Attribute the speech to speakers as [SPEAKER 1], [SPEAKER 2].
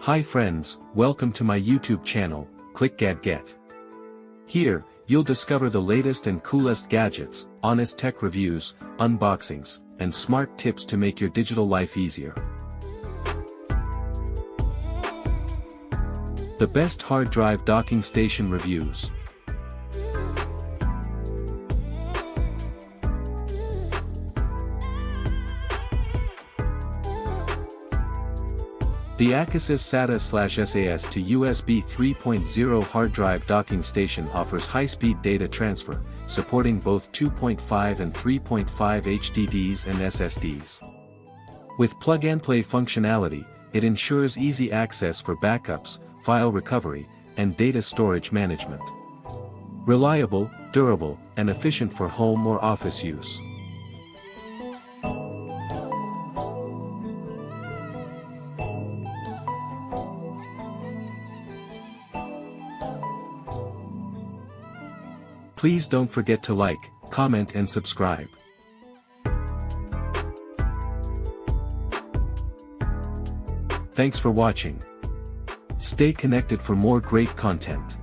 [SPEAKER 1] Hi friends, welcome to my YouTube channel, clickgatget. Here, you'll discover the latest and coolest gadgets, honest tech reviews, unboxings, and smart tips to make your digital life easier. The best hard drive docking station reviews. The Acasis SATA/SAS to USB 3.0 hard drive docking station offers high-speed data transfer, supporting both 2.5 and 3.5 HDDs and SSDs. With plug-and-play functionality, it ensures easy access for backups, file recovery, and data storage management. Reliable, durable, and efficient for home or office use. Please don't forget to like, comment and subscribe. Thanks for watching. Stay connected for more great content.